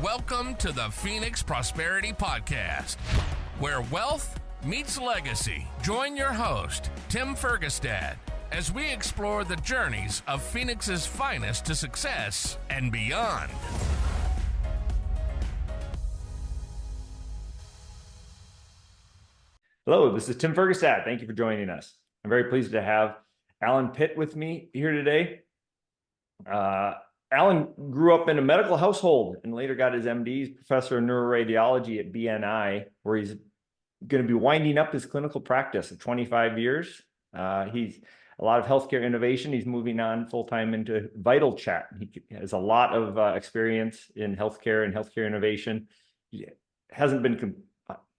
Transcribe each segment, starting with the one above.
Welcome to the Phoenix Prosperity Podcast, where wealth meets legacy. Join your host, Tim Fergestad, as we explore the journeys of Phoenix's finest to success and beyond. Hello, this is Tim Fergestad. Thank you for joining us. I'm very pleased to have Alan Pitt with me here today. Alan grew up in a medical household and later got his MD. He's professor of neuroradiology at BNI, where he's going to be winding up his clinical practice of 25 years. He's a lot of healthcare innovation. He's moving on full-time into Vital Chat. He has a lot of experience in healthcare and healthcare innovation. He hasn't been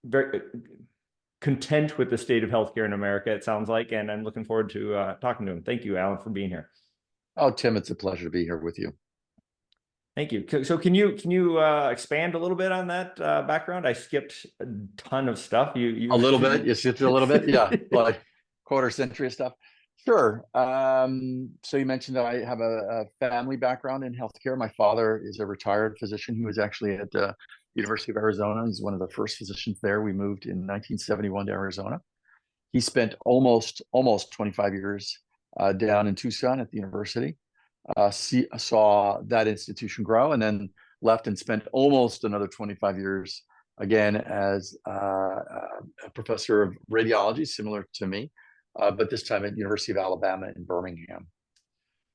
very content with the state of healthcare in America, it sounds like, and I'm looking forward to talking to him. Thank you, Alan, for being here. Oh, Tim, it's a pleasure to be here with you. Thank you. So can you expand a little bit on that background? I skipped a ton of stuff. You a little bit. You skipped a little bit. Yeah, like quarter century of stuff. Sure. So you mentioned that I have a family background in healthcare. My father is a retired physician. He was actually at the University of Arizona. He's one of the first physicians there. We moved in 1971 to Arizona. He spent almost 25 years down in Tucson at the university. Saw that institution grow, and then left and spent almost another 25 years again as a professor of radiology, similar to me, but this time at University of Alabama in Birmingham.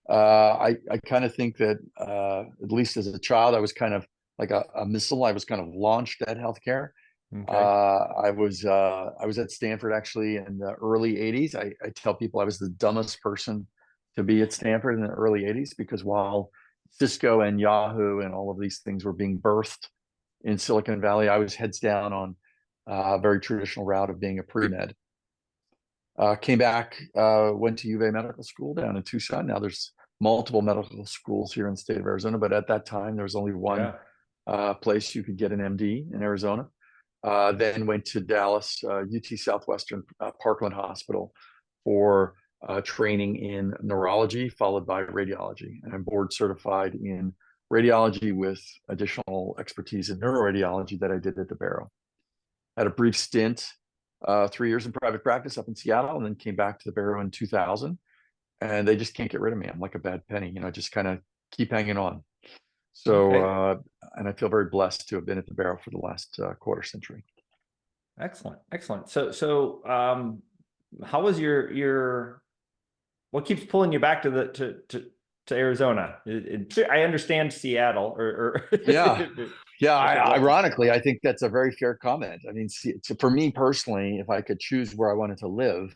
I kind of think that at least as a child, I was kind of like a missile. I was kind of launched at healthcare. Okay. I was at Stanford actually in the early 80s. I tell people I was the dumbest person to be at Stanford in the early 80s, because while Cisco and Yahoo and all of these things were being birthed in Silicon Valley, I was heads down on a very traditional route of being a pre-med. Came back, went to UVA Medical School down in Tucson. Now there's multiple medical schools here in the state of Arizona, but at that time there was only one place you could get an MD in Arizona. Then went to Dallas, UT Southwestern Parkland Hospital for training in neurology, followed by radiology. And I'm board certified in radiology with additional expertise in neuroradiology that I did at the Barrow. Had a brief stint, 3 years in private practice up in Seattle, and then came back to the Barrow in 2000. And they just can't get rid of me. I'm like a bad penny, just kind of keep hanging on. So, okay. And I feel very blessed to have been at the Barrow for the last quarter century. Excellent. So how was your what keeps pulling you back to Arizona? I understand Seattle or ironically, I think that's a very fair comment. I mean, for me personally, if I could choose where I wanted to live,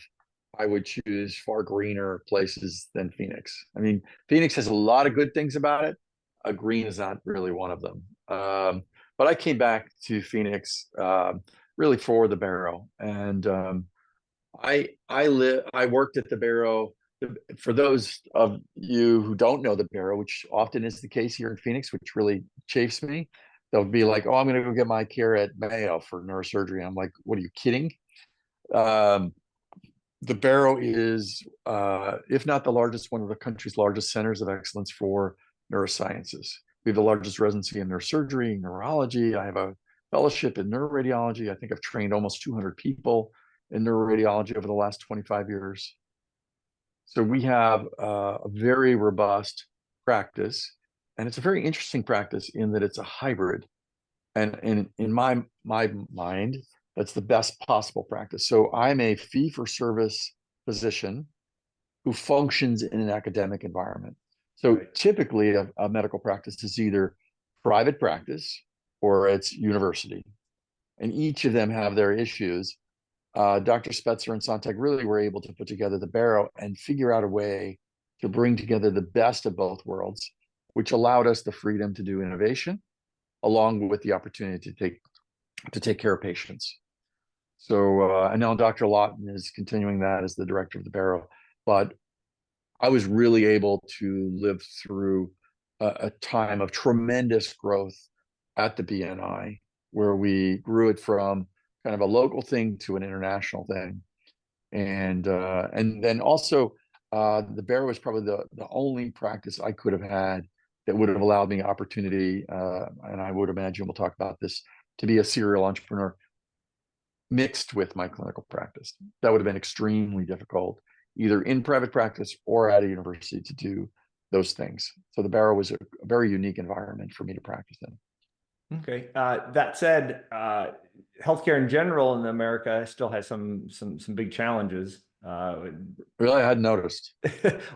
I would choose far greener places than Phoenix. I mean, Phoenix has a lot of good things about it. Green is not really one of them. But I came back to Phoenix really for the Barrow, and I worked at the Barrow. For those of you who don't know the Barrow, which often is the case here in Phoenix, which really chafes me, they'll be like, "Oh, I'm going to go get my care at Mayo for neurosurgery." I'm like, "What are you kidding?" The Barrow is, if not the largest, one of the country's largest centers of excellence for neurosciences. We have the largest residency in neurosurgery, neurology. I have a fellowship in neuroradiology. I think I've trained almost 200 people in neuroradiology over the last 25 years. So we have a very robust practice, and it's a very interesting practice in that it's a hybrid. And in my mind, that's the best possible practice. So I'm a fee-for-service physician who functions in an academic environment. So typically a medical practice is either private practice or it's university. And each of them have their issues. Dr. Spetzer and Sontag really were able to put together the Barrow and figure out a way to bring together the best of both worlds, which allowed us the freedom to do innovation, along with the opportunity to take care of patients. So, and now Dr. Lawton is continuing that as the director of the Barrow. But I was really able to live through a time of tremendous growth at the BNI, where we grew it from kind of a local thing to an international thing. And then also the Barrow was probably the only practice I could have had that would have allowed me opportunity, and I would imagine we'll talk about this, to be a serial entrepreneur mixed with my clinical practice. That would have been extremely difficult, either in private practice or at a university, to do those things. So the Barrow was a very unique environment for me to practice in. Okay. That said, healthcare in general in America still has some big challenges. Really, I hadn't noticed.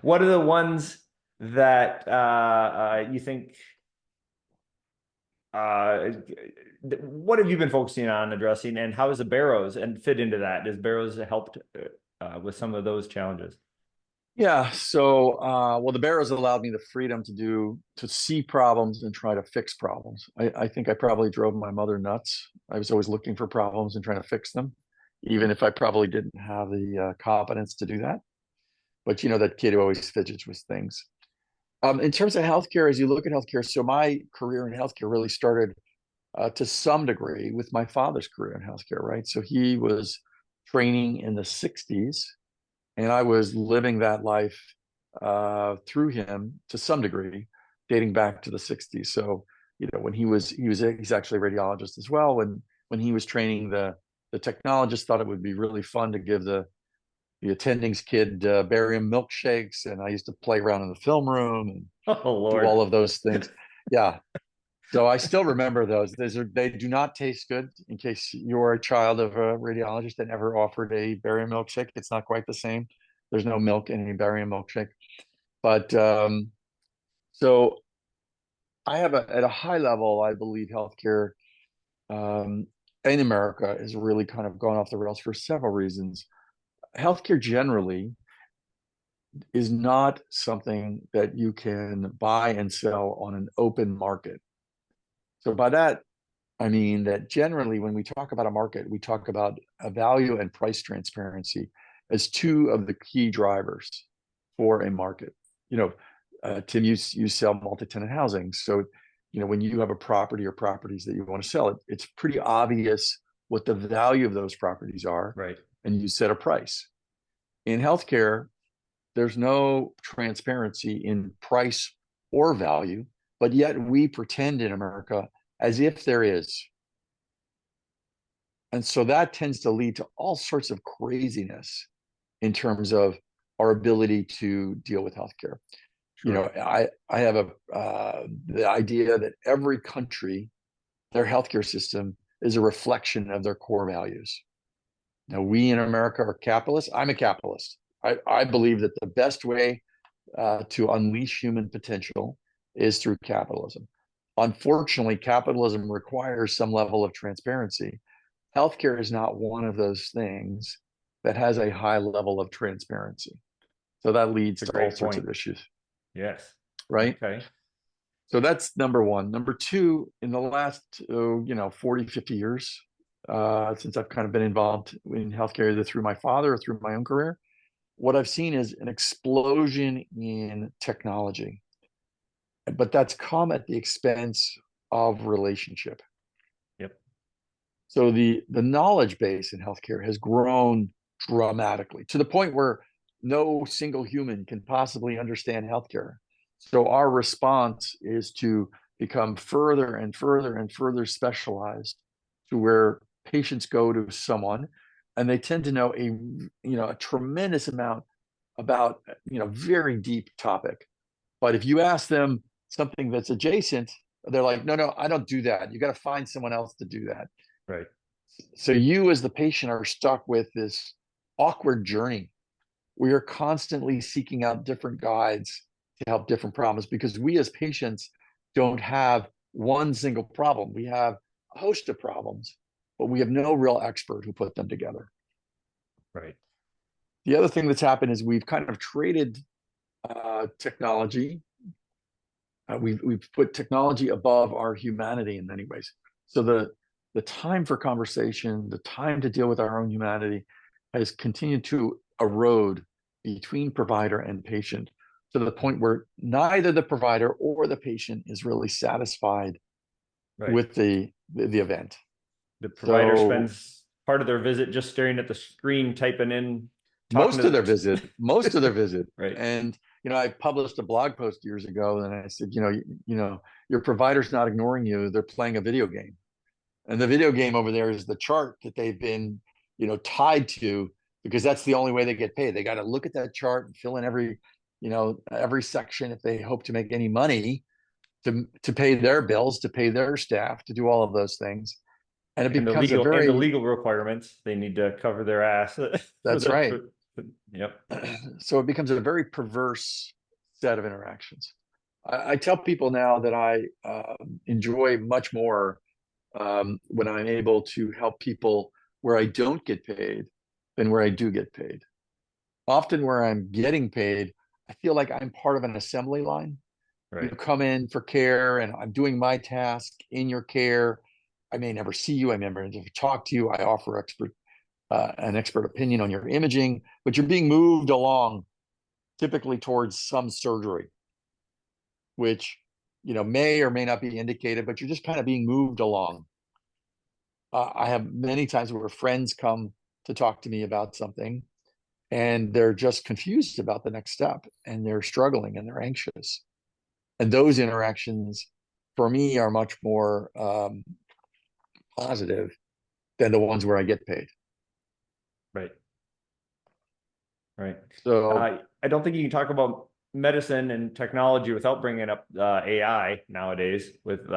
What are the ones that you think? What have you been focusing on addressing, and how is the Barrows and fit into that? Does Barrows helped with some of those challenges? Yeah. So, well, the Barrows allowed me the freedom to see problems and try to fix problems. I think I probably drove my mother nuts. I was always looking for problems and trying to fix them, even if I probably didn't have the competence to do that. But that kid who always fidgets with things. In terms of healthcare, as you look at healthcare, so my career in healthcare really started to some degree with my father's career in healthcare, right? So he was training in the 60s, and I was living that life through him to some degree, dating back to the 60s. So, when he's actually a radiologist as well. When he was training, the technologist thought it would be really fun to give the attending's kid barium milkshakes, and I used to play around in the film room and do all of those things. Yeah. So I still remember those. They do not taste good. In case you're a child of a radiologist that ever offered a barium milkshake, it's not quite the same. There's no milk in a barium milkshake. But so I have at a high level, I believe healthcare in America has really kind of gone off the rails for several reasons. Healthcare generally is not something that you can buy and sell on an open market. So by that, I mean that generally when we talk about a market, we talk about a value and price transparency as two of the key drivers for a market. Tim, you sell multi-tenant housing. So, when you have a property or properties that you want to sell, it's pretty obvious what the value of those properties are. Right. And you set a price. In healthcare, there's no transparency in price or value, but yet we pretend in America as if there is. And so that tends to lead to all sorts of craziness in terms of our ability to deal with healthcare. Sure. I have the idea that every country, their healthcare system is a reflection of their core values. Now, we in America are capitalists. I'm a capitalist. I believe that the best way to unleash human potential is through capitalism. Unfortunately, capitalism requires some level of transparency. Healthcare is not one of those things that has a high level of transparency. So that leads to all sorts of issues. Yes. Right? Okay. So that's number one. Number two, in the last 40, 50 years, since I've kind of been involved in healthcare either through my father or through my own career, what I've seen is an explosion in technology. But that's come at the expense of relationship. Yep. So the knowledge base in healthcare has grown dramatically to the point where no single human can possibly understand healthcare. So our response is to become further and further and further specialized to where patients go to someone and they tend to know a tremendous amount about very deep topic. But if you ask them something that's adjacent, they're like, no, I don't do that. You got to find someone else to do that. Right. So you as the patient are stuck with this awkward journey. We are constantly seeking out different guides to help different problems because we as patients don't have one single problem. We have a host of problems, but we have no real expert who put them together. Right. The other thing that's happened is we've kind of traded technology. We've put technology above our humanity in many ways. So the time for conversation, the time to deal with our own humanity has continued to erode between provider and patient to the point where neither the provider or the patient is really satisfied with the event. The provider spends part of their visit just staring at the screen, typing in. Most of their visit. Right. And I published a blog post years ago, and I said, your provider's not ignoring you; they're playing a video game, and the video game over there is the chart that they've been, tied to, because that's the only way they get paid. They got to look at that chart and fill in every section if they hope to make any money to pay their bills, to pay their staff, to do all of those things. And it becomes the legal requirements, they need to cover their ass. That's right. Yep. So it becomes a very perverse set of interactions. I tell people now that I enjoy much more when I'm able to help people where I don't get paid than where I do get paid. Often where I'm getting paid, I feel like I'm part of an assembly line. Right. You come in for care and I'm doing my task in your care. I may never see you. I may never talk to you. I offer an expert opinion on your imaging, but you're being moved along typically towards some surgery, which, may or may not be indicated, but you're just kind of being moved along. I have many times where friends come to talk to me about something and they're just confused about the next step and they're struggling and they're anxious. And those interactions for me are much more positive than the ones where I get paid. Right. Right. So I don't think you can talk about medicine and technology without bringing up AI nowadays, with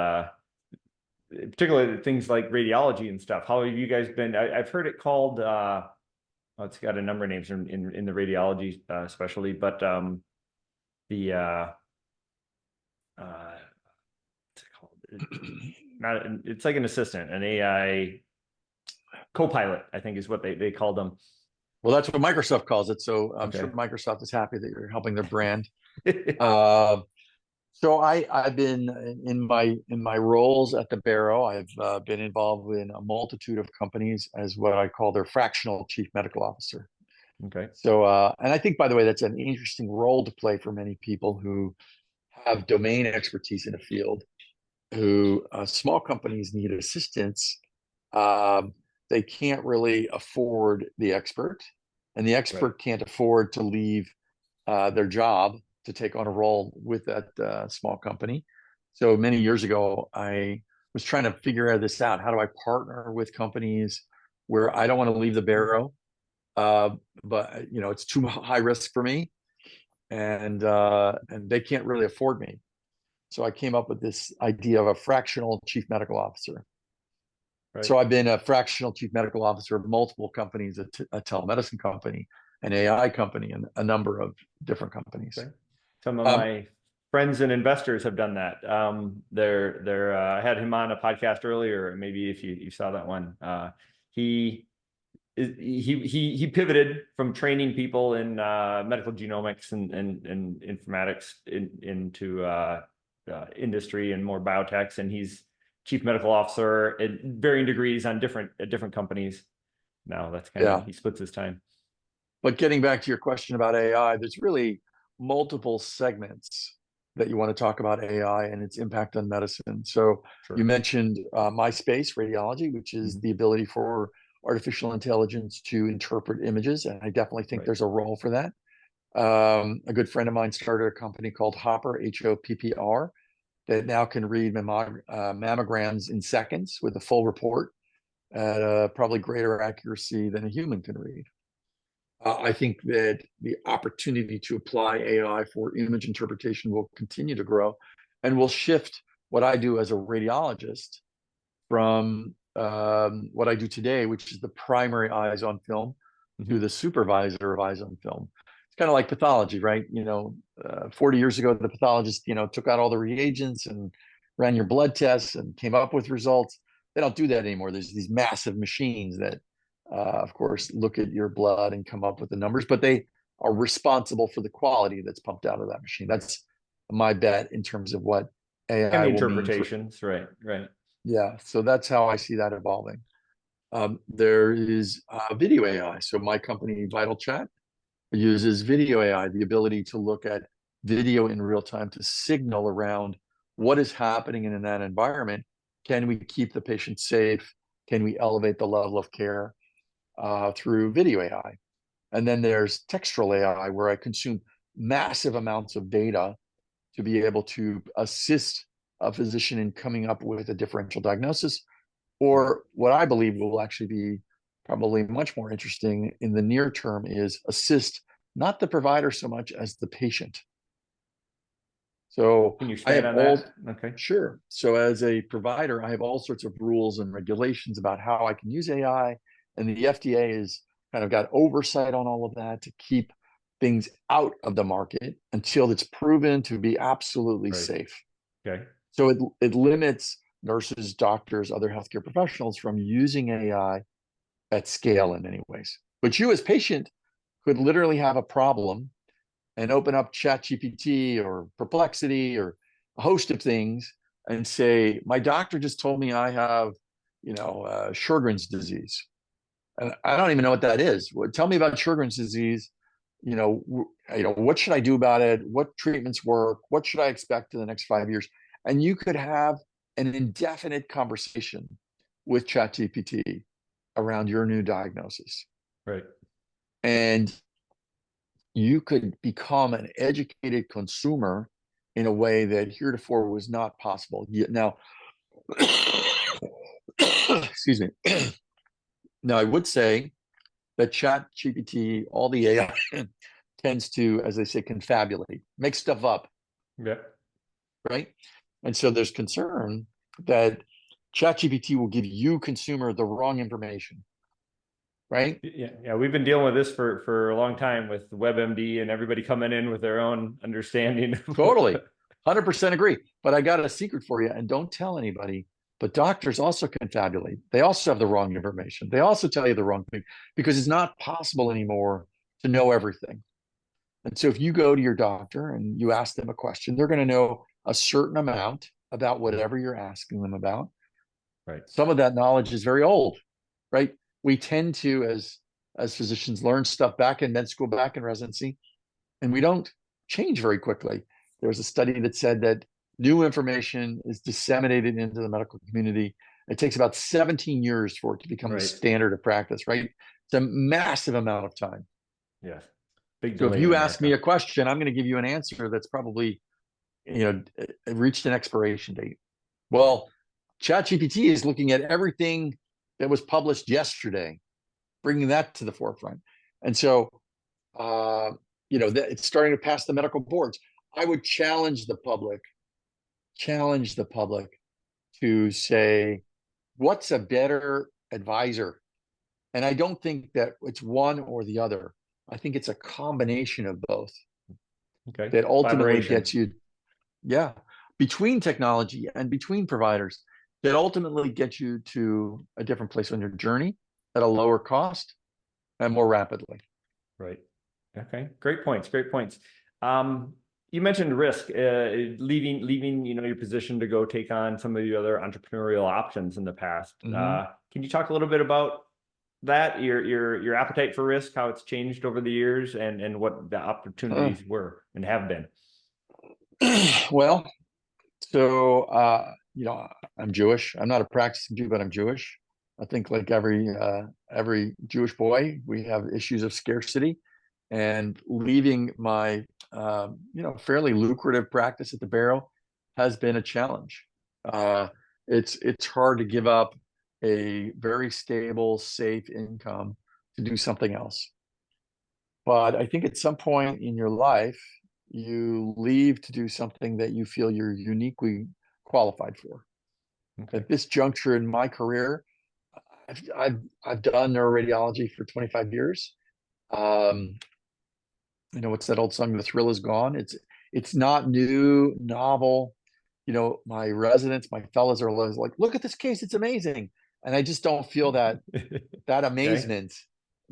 particularly things like radiology and stuff. How have you guys been? I've heard it called, it's got a number of names in the radiology specialty, but what's it called? It's like an assistant, an AI co-pilot, I think is what they called them. Well, that's what Microsoft calls it. So I'm sure Microsoft is happy that you're helping their brand. So I've been in my roles at the Barrow. I've been involved in a multitude of companies as what I call their fractional chief medical officer. Okay. So and I think, by the way, that's an interesting role to play for many people who have domain expertise in a field. Who small companies need assistance. They can't really afford the expert, and the expert can't afford to leave their job to take on a role with that small company. So many years ago, I was trying to figure this out. How do I partner with companies where I don't want to leave the Barrow, but it's too high risk for me, and they can't really afford me. So I came up with this idea of a fractional chief medical officer. Right. So I've been a fractional chief medical officer of multiple companies, a telemedicine company, an AI company, and a number of different companies. Okay. Some of my friends and investors have done that. I had him on a podcast earlier. Maybe if you saw that one, he pivoted from training people in medical genomics and informatics into industry and more biotechs, and he's chief medical officer at varying degrees on different companies. Now that's kind of he splits his time. But getting back to your question about AI, there's really multiple segments that you want to talk about AI and its impact on medicine. So you mentioned my space, radiology, which is the ability for artificial intelligence to interpret images, and I definitely think there's a role for that. A good friend of mine started a company called Hopper, HOPPR, that now can read mammograms in seconds with a full report at probably greater accuracy than a human can read. I think that the opportunity to apply AI for image interpretation will continue to grow and will shift what I do as a radiologist from what I do today, which is the primary eyes on film, to the supervisor of eyes on film. It's kind of like pathology, right? 40 years ago, the pathologist, took out all the reagents and ran your blood tests and came up with results. They don't do that anymore. There's these massive machines that, of course, look at your blood and come up with the numbers, but they are responsible for the quality that's pumped out of that machine. That's my bet in terms of what AI and the will interpretations, mean right. Yeah, so that's how I see that evolving. There is video AI. So my company, Vital Chat, uses video AI, the ability to look at video in real time to signal around what is happening in that environment. Can we keep the patient safe? Can we elevate the level of care through video AI? And then there's textual AI, where I consume massive amounts of data to be able to assist a physician in coming up with a differential diagnosis, or what I believe will actually be probably much more interesting in the near term is assist not the provider so much as the patient. So Can you I expand have on all, that? Okay. sure. So as a provider, I have all sorts of rules and regulations about how I can use AI, and the FDA has kind of got oversight on all of that to keep things out of the market until it's proven to be absolutely Right. safe. Okay. So it limits nurses, doctors, other healthcare professionals from using AI at scale in many ways. But you as patient could literally have a problem and open up ChatGPT or Perplexity or a host of things and say, my doctor just told me I have, Sjogren's disease. And I don't even know what that is. Tell me about Sjogren's disease. What should I do about it? What treatments work? What should I expect in the next 5 years? And you could have an indefinite conversation with ChatGPT around your new diagnosis. Right. And you could become an educated consumer in a way that heretofore was not possible. Now, excuse me. Now, I would say that ChatGPT, all the AI tends to, as they say, confabulate, make stuff up, Yeah. right? And so there's concern that ChatGPT will give you, consumer, the wrong information, right? Yeah. We've been dealing with this for a long time with WebMD and everybody coming in with their own understanding. Totally. 100% agree. But I got a secret for you, and don't tell anybody. But doctors also confabulate. They also have the wrong information. They also tell you the wrong thing because it's not possible anymore to know everything. And so if you go to your doctor and you ask them a question, they're going to know a certain amount about whatever you're asking them about. Right. Some of that knowledge is very old, right? We tend to, as physicians, learn stuff back in med school, back in residency, and we don't change very quickly. There was a study that said that new information is disseminated into the medical community. It takes about 17 years for it to become the standard of practice, right? It's a massive amount of time. Yes. Big So if delay you in ask that. me a question, I'm going to give you an answer that's probably, reached an expiration date. Well, ChatGPT is looking at everything that was published yesterday, bringing that to the forefront. And so, it's starting to pass the medical boards. I would challenge the public to say, what's a better advisor? And I don't think that it's one or the other. I think it's a combination of both. Okay. That ultimately gets you, between technology and between providers, that ultimately gets you to a different place on your journey at a lower cost and more rapidly. Right. Okay. Great points. Great points. You mentioned risk, leaving, your position to go take on some of the other entrepreneurial options in the past. Mm-hmm. Can you talk a little bit about that, your appetite for risk, how it's changed over the years, and what the opportunities were and have been? Well, so I'm Jewish. I'm not a practicing Jew, but I'm Jewish. I think like every Jewish boy, we have issues of scarcity, and leaving my fairly lucrative practice at the Barrow has been a challenge. It's hard to give up a very stable, safe income to do something else. But I think at some point in your life, you leave to do something that you feel you're uniquely qualified for. Okay. At this juncture in my career, I've done neuroradiology for 25 years. What's that old song? The thrill is gone. It's not new, novel. My residents, my fellows are always like, look at this case, it's amazing. And I just don't feel that amazement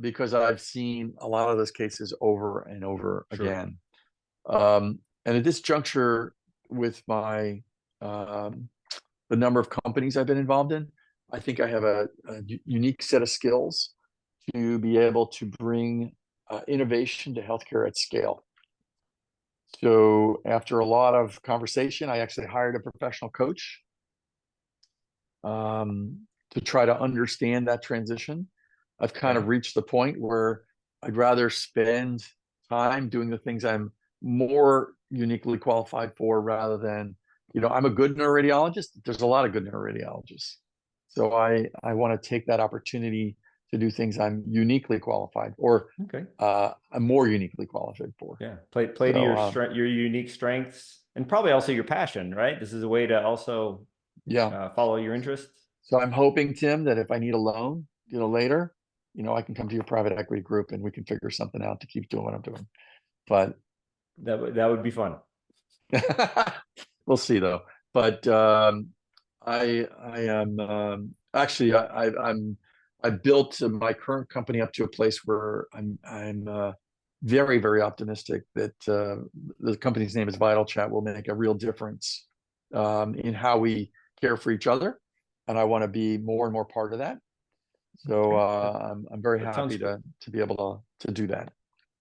because I've seen a lot of those cases over and over again. And at this juncture with my the number of companies I've been involved in, I think I have a unique set of skills to be able to bring innovation to healthcare at scale. So after a lot of conversation, I actually hired a professional coach to try to understand that transition. I've kind of reached the point where I'd rather spend time doing the things I'm more uniquely qualified for, rather than, I'm a good neuroradiologist. There's a lot of good neuroradiologists. So I want to take that opportunity to do things I'm uniquely qualified, or Okay. I'm more uniquely qualified for. Yeah. Play to your unique strengths, and probably also your passion, right? This is a way to also follow your interests. So I'm hoping, Tim, that if I need a loan, later, I can come to your private equity group and we can figure something out to keep doing what I'm doing. But that would be fun. We'll see, though. But I am actually I built my current company up to a place where I'm very, very optimistic that the company's name is Vital Chat will make a real difference in how we care for each other, and I want to be more and more part of that. So I'm very happy to be able to do that.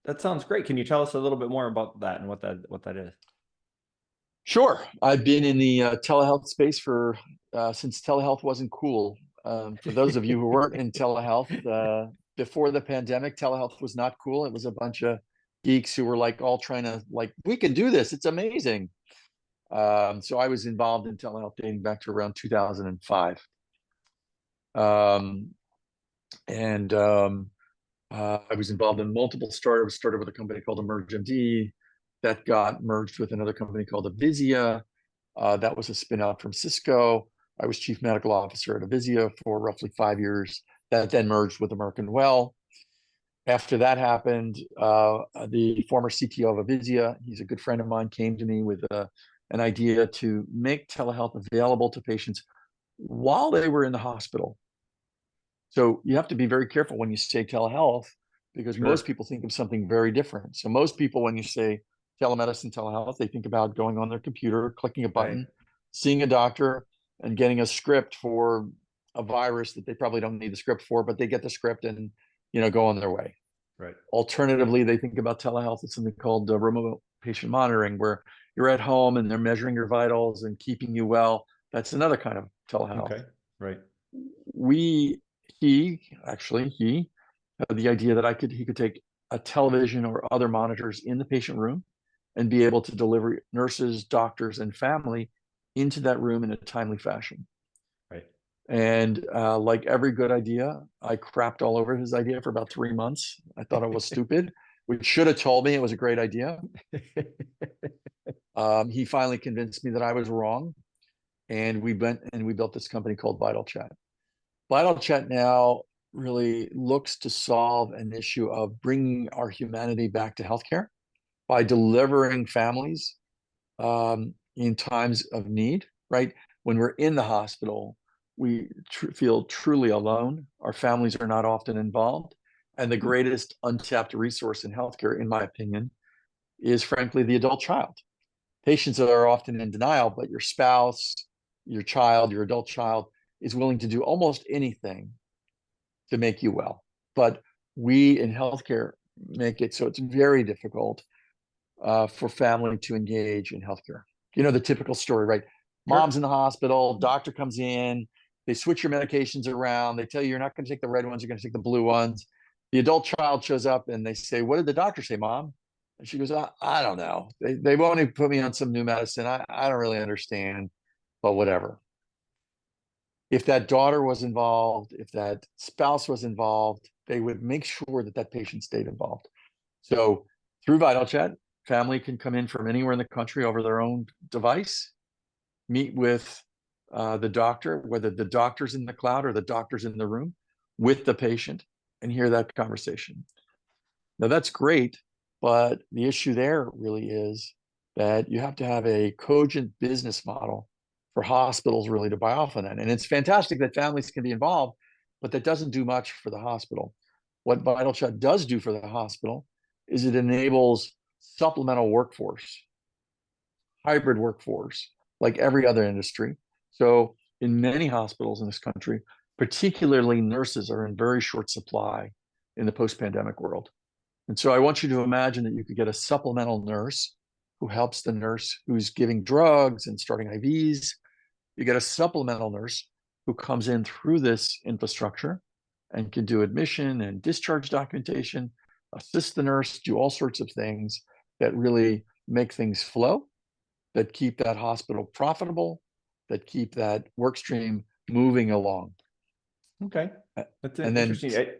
That sounds great. Can you tell us a little bit more about that and what that is? Sure. I've been in the telehealth space for since telehealth wasn't cool. For those of you who weren't in telehealth, before the pandemic, telehealth was not cool. It was a bunch of geeks who were all trying to we can do this. It's amazing. So I was involved in telehealth dating back to around 2005. I was involved in multiple startups. Started with a company called EmergeMD that got merged with another company called Avizia. That was a spin-out from Cisco. I was chief medical officer at Avizia for roughly 5 years. That then merged with American Well. After that happened, the former CTO of Avizia, he's a good friend of mine, came to me with an idea to make telehealth available to patients while they were in the hospital. So you have to be very careful when you say telehealth, because most people think of something very different. So most people, when you say telemedicine, telehealth, they think about going on their computer, clicking a button, seeing a doctor, and getting a script for a virus that they probably don't need the script for, but they get the script and go on their way. Right. Alternatively, they think about telehealth as something called remote patient monitoring, where you're at home and they're measuring your vitals and keeping you well. That's another kind of telehealth. Okay. Right. He had the idea that he could take a television or other monitors in the patient room and be able to deliver nurses, doctors, and family into that room in a timely fashion. Right. And like every good idea, I crapped all over his idea for about 3 months. I thought it was stupid, which should have told me it was a great idea. He finally convinced me that I was wrong. And we went and we built this company called Vital Chat. Vital Chat now really looks to solve an issue of bringing our humanity back to healthcare by delivering families in times of need, right? When we're in the hospital, we feel truly alone. Our families are not often involved. And the greatest untapped resource in healthcare, in my opinion, is frankly the adult child. Patients are often in denial, but your spouse, your child, your adult child is willing to do almost anything to make you well. But we in healthcare make it so it's very difficult for family to engage in healthcare. The typical story, right? Mom's in the hospital, doctor comes in, they switch your medications around, they tell you you're not going to take the red ones, you're going to take the blue ones. The adult child shows up and they say, "What did the doctor say, Mom?" And she goes, I don't know. They've only put me on some new medicine. I don't really understand, but whatever. If that daughter was involved, if that spouse was involved, they would make sure that that patient stayed involved. So through Vital Chat, family can come in from anywhere in the country over their own device, meet with the doctor, whether the doctor's in the cloud or the doctor's in the room, with the patient, and hear that conversation. Now that's great, but the issue there really is that you have to have a cogent business model for hospitals really to buy off on that. And it's fantastic that families can be involved, but that doesn't do much for the hospital. What Vital Chat does do for the hospital is it enables supplemental workforce, hybrid workforce, like every other industry. So in many hospitals in this country, particularly nurses, are in very short supply in the post-pandemic world. And so I want you to imagine that you could get a supplemental nurse who helps the nurse who's giving drugs and starting IVs. You get a supplemental nurse who comes in through this infrastructure and can do admission and discharge documentation, assist the nurse, do all sorts of things. that really make things flow, that keep that hospital profitable, that keep that work stream moving along. Okay, that's And then, interesting.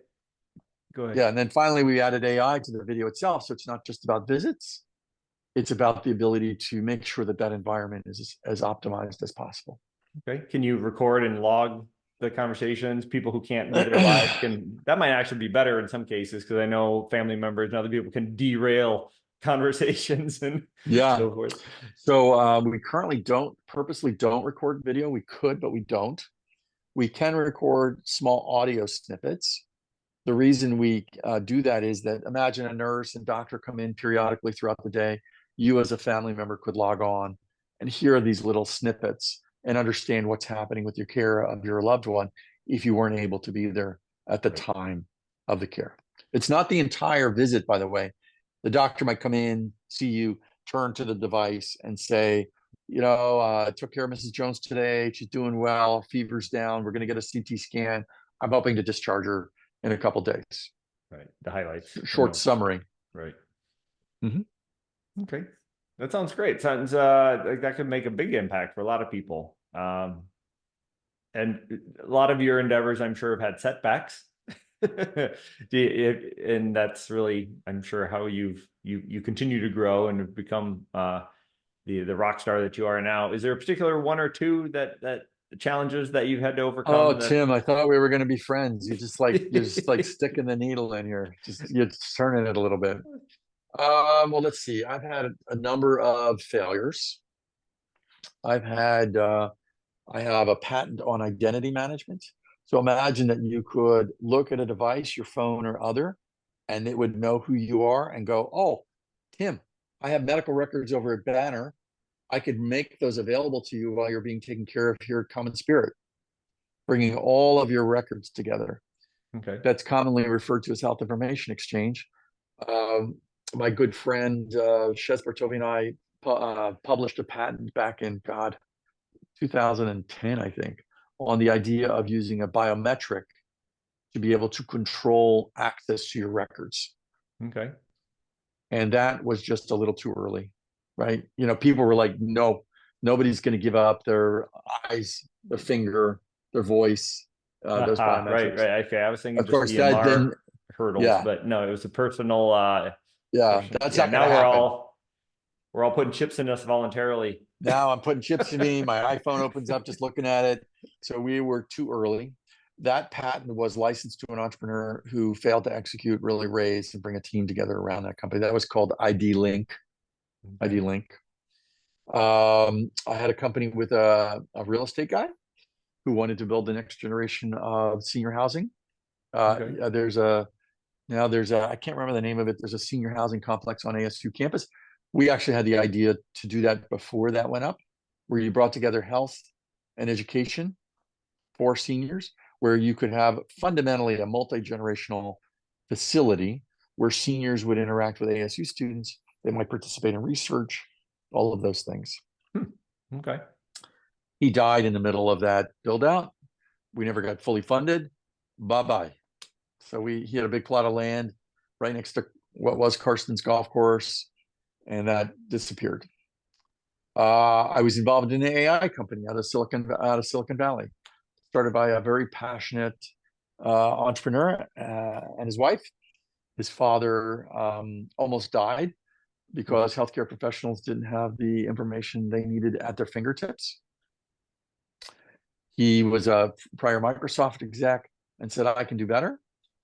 Go ahead. yeah, and then finally we added AI to the video itself. So it's not just about visits. It's about the ability to make sure that that environment is as optimized as possible. Okay, can you record and log the conversations? People who can't be there live can, that might actually be better in some cases, because I know family members and other people can derail conversations and Yeah. so forth. So we currently purposely don't record video. We could, but we don't. We can record small audio snippets. The reason we do that is that, imagine a nurse and doctor come in periodically throughout the day. You as a family member could log on and hear these little snippets and understand what's happening with your care of your loved one if you weren't able to be there at the time of the care. It's not the entire visit, by the way. The doctor might come in, see you, turn to the device and say, I took care of Mrs. Jones today. She's doing well. Fever's down. We're going to get a CT scan. I'm hoping to discharge her in a couple days. Right. The highlights. Short summary. Right. Mm-hmm. Okay. That sounds great. Sounds like that could make a big impact for a lot of people. And a lot of your endeavors, I'm sure, have had setbacks. And that's really, I'm sure, how you continue to grow and have become the rock star that you are now. Is there a particular one or two that challenges that you've had to overcome? Oh, Tim, I thought we were going to be friends. You're just like sticking the needle in here. You're turning it a little bit. Well, let's see. I've had a number of failures. I have a patent on identity management. So imagine that you could look at a device, your phone or other, and it would know who you are and go, oh, Tim, I have medical records over at Banner. I could make those available to you while you're being taken care of here at Common Spirit, bringing all of your records together. Okay. That's commonly referred to as health information exchange. My good friend Shez Bartovi and I published a patent back in 2010, I think, on the idea of using a biometric to be able to control access to your records. Okay. And that was just a little too early, right? People were like, no, nobody's going to give up their eyes, their finger, their voice, those biometrics. Right. Okay. I was thinking of course, EMR hurdles, yeah. but no, it was a personal. That's not going to now happen. We're all putting chips in us voluntarily. Now I'm putting chips in me. My iPhone opens up just looking at it. So we were too early. That patent was licensed to an entrepreneur who failed to execute, really raise and bring a team together around that company. That was called ID Link. Okay. ID Link. I had a company with a real estate guy who wanted to build the next generation of senior housing. Okay. There's a I can't remember the name of it. There's a senior housing complex on ASU campus. We actually had the idea to do that before that went up, where you brought together health and education for seniors, where you could have fundamentally a multi-generational facility where seniors would interact with ASU students. They might participate in research, all of those things. Okay. He died in the middle of that build out. We never got fully funded. Bye-bye. So he had a big plot of land right next to what was Karsten's golf course, and that disappeared. I was involved in an AI company out of Silicon Valley, started by a very passionate entrepreneur and his wife. His father almost died because healthcare professionals didn't have the information they needed at their fingertips. He was a prior Microsoft exec and said, I can do better.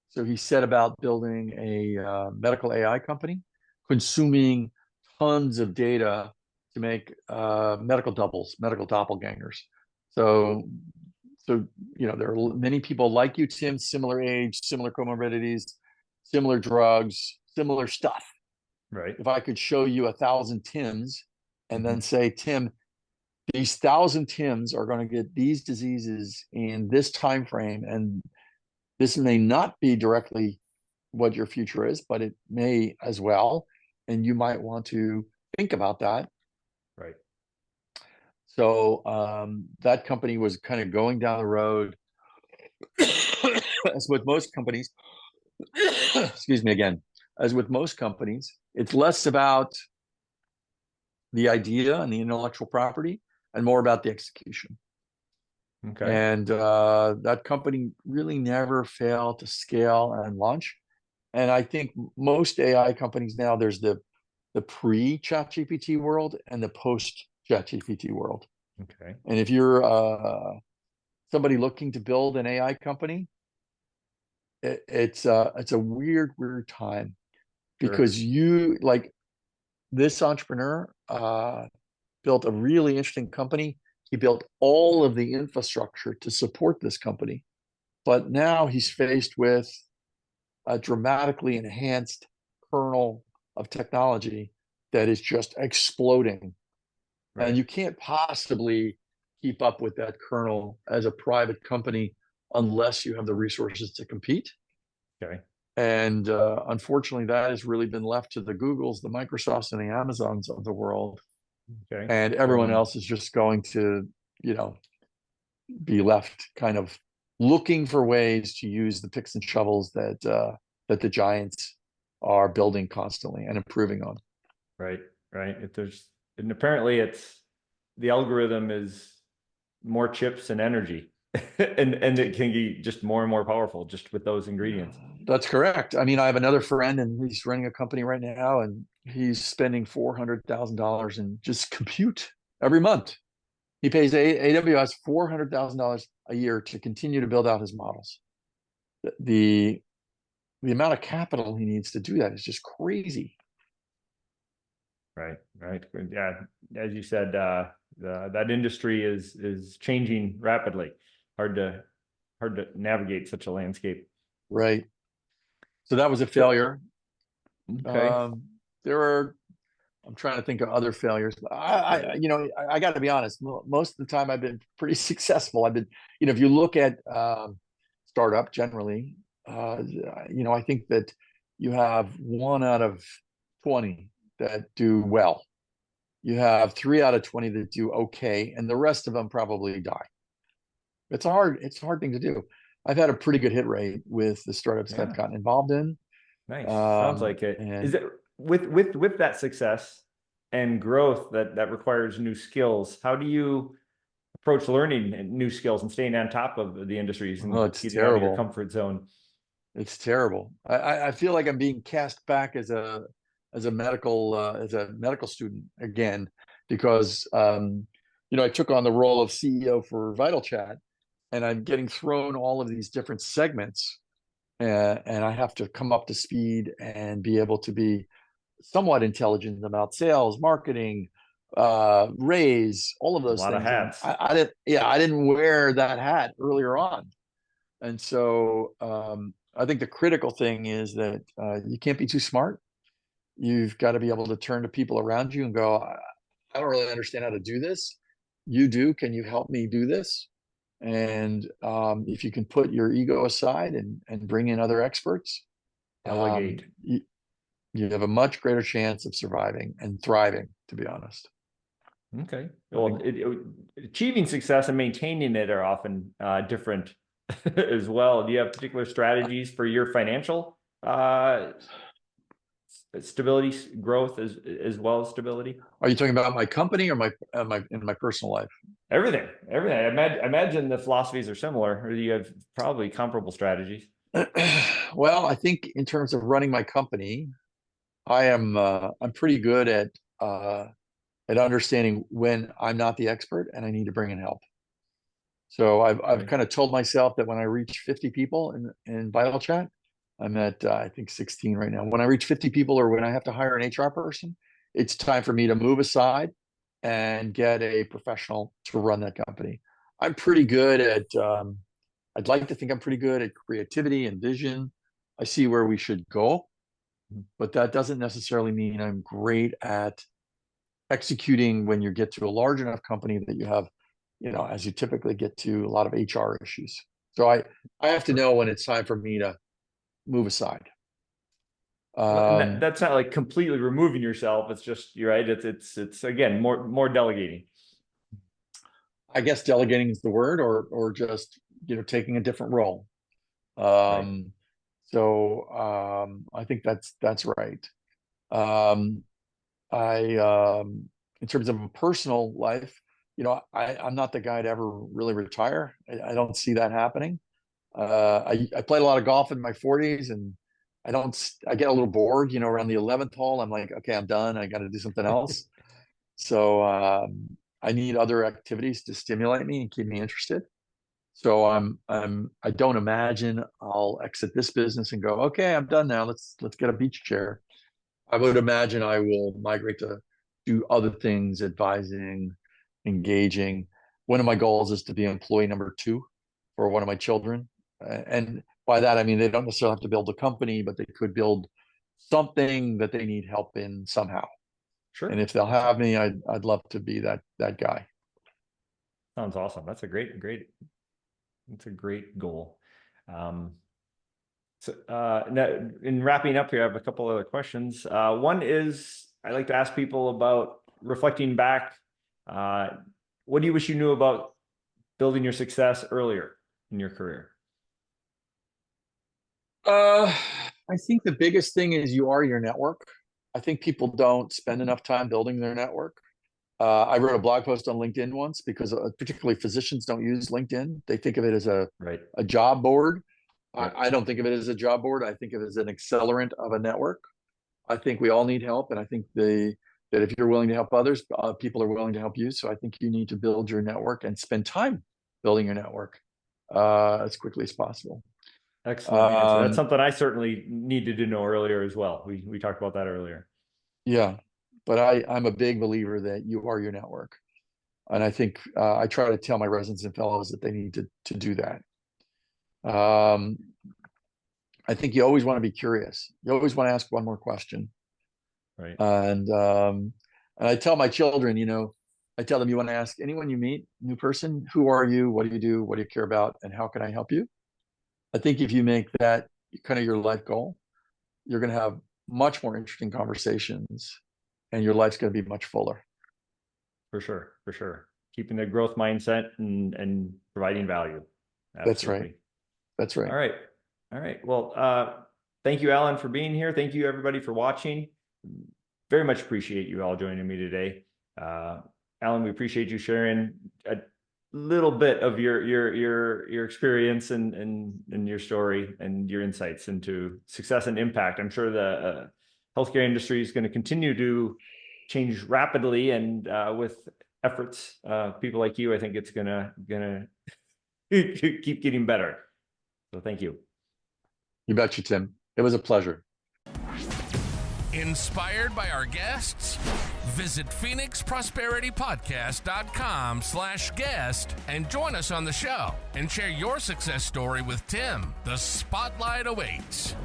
So he set about building a medical AI company, consuming tons of data to make medical doubles, medical doppelgangers. So there are many people like you, Tim, similar age, similar comorbidities, similar drugs, similar stuff. Right. If I could show you 1,000 Tims and then say, Tim, these 1,000 Tims are going to get these diseases in this time frame, and this may not be directly what your future is, but it may as well, and you might want to think about that. Right. So that company was kind of going down the road, as with most companies. Excuse me again. as with most companies, it's less about the idea and the intellectual property and more about the execution. Okay. And that company really never failed to scale and launch. And I think most AI companies now, there's the pre-ChatGPT world and the post-ChatGPT world. Okay. And if you're somebody looking to build an AI company, it's a weird time, because you, like, this entrepreneur built a really interesting company. He built all of the infrastructure to support this company, but now he's faced with a dramatically enhanced kernel of technology that is just exploding. Right. And you can't possibly keep up with that kernel as a private company unless you have the resources to compete. Okay. And unfortunately, that has really been left to the Googles, the Microsofts, and the Amazons of the world. Okay. And everyone else is just going to, be left kind of looking for ways to use the picks and shovels that the giants are building constantly and improving on. Right. And apparently the algorithm is more chips and energy, and it can be just more and more powerful just with those ingredients. That's correct. I mean, I have another friend, and he's running a company right now, and he's spending $400,000 in just compute every month. He pays AWS $400,000 a year to continue to build out his models. The amount of capital he needs to do that is just crazy. Right. Yeah, as you said, that industry is changing rapidly. Hard to navigate such a landscape. Right. So that was a failure. Okay. I'm trying to think of other failures. I got to be honest. Most of the time, I've been pretty successful. I've been, if you look at startup generally, I think that you have 1 out of 20 that do well. You have 3 out of 20 that do okay, and the rest of them probably die. It's a hard thing to do. I've had a pretty good hit rate with the startups that I've gotten involved in. Nice. Sounds like it. Is it with that success and growth that requires new skills? How do you approach learning new skills and staying on top of the industries and it's getting out of your terrible. comfort zone? It's terrible. I feel like I'm being cast back as a medical student again, because I took on the role of CEO for Vital Chat, and I'm getting thrown all of these different segments, and I have to come up to speed and be able to be somewhat intelligent about sales, marketing, raise, all of those A lot things. of hats. I didn't wear that hat earlier on. And so I think the critical thing is that you can't be too smart. You've got to be able to turn to people around you and go, I don't really understand how to do this. You do. Can you help me do this? And if you can put your ego aside and bring in other experts, Delegate. you have a much greater chance of surviving and thriving, to be honest. Okay. Well, achieving success and maintaining it are often different as well. Do you have particular strategies for your financial stability, growth, as well as stability? Are you talking about my company or in my personal life? Everything. I imagine the philosophies are similar, or you have probably comparable strategies. Well, I think in terms of running my company, I'm pretty good at understanding when I'm not the expert and I need to bring in help. So I've kind of told myself that when I reach 50 people in Vital Chat, I'm at I think 16 right now. When I reach 50 people, or when I have to hire an HR person, it's time for me to move aside and get a professional to run that company. I'm pretty good at I'd like to think I'm pretty good at creativity and vision. I see where we should go, but that doesn't necessarily mean I'm great at executing when you get to a large enough company that you have, as you typically get to, a lot of HR issues. So I have to know when it's time for me to move aside. That's not like completely removing yourself. It's just, you're right. It's again, more delegating. I guess delegating is the word, or just, taking a different role. Right. So I think that's right. Um, in terms of a personal life, I'm not the guy to ever really retire. I don't see that happening. I played a lot of golf in my 40s, and I get a little bored, around the 11th hole. I'm like, okay, I'm done. I got to do something else. So I need other activities to stimulate me and keep me interested. So I don't imagine I'll exit this business and go, okay, I'm done now. Let's get a beach chair. I would imagine I will migrate to do other things, advising, engaging. One of my goals is to be employee number 2 for one of my children. And by that, I mean, they don't necessarily have to build a company, but they could build something that they need help in somehow. Sure. And if they'll have me, I'd love to be that guy. Sounds awesome. That's a great goal. So now, in wrapping up here, I have a couple other questions. One is, I like to ask people about reflecting back. What do you wish you knew about building your success earlier in your career? I think the biggest thing is you are your network. I think people don't spend enough time building their network. I wrote a blog post on LinkedIn once because particularly physicians don't use LinkedIn. They think of it as a job board. Yep. I don't think of it as a job board. I think of it as an accelerant of a network. I think we all need help. And I think that if you're willing to help others, people are willing to help you. So I think you need to build your network and spend time building your network as quickly as possible. Excellent answer. That's something I certainly needed to know earlier as well. We talked about that earlier. Yeah, but I'm a big believer that you are your network. And I think I try to tell my residents and fellows that they need to do that. I think you always want to be curious. You always want to ask one more question. Right. And I tell my children, I tell them, you want to ask anyone you meet, new person, who are you? What do you do? What do you care about? And how can I help you? I think if you make that kind of your life goal, you're going to have much more interesting conversations and your life's going to be much fuller. For sure. Keeping the growth mindset and providing value. Absolutely. That's right. All right. Well, thank you, Alan, for being here. Thank you, everybody, for watching. Very much appreciate you all joining me today. Alan, we appreciate you sharing a little bit of your experience and your story and your insights into success and impact. I'm sure the healthcare industry is going to continue to change rapidly, and with efforts, people like you, I think it's gonna keep getting better. So thank you. You betcha, Tim. It was a pleasure. Inspired by our guests? Visit phoenixprosperitypodcast.com/guest and join us on the show and share your success story with Tim. The spotlight awaits.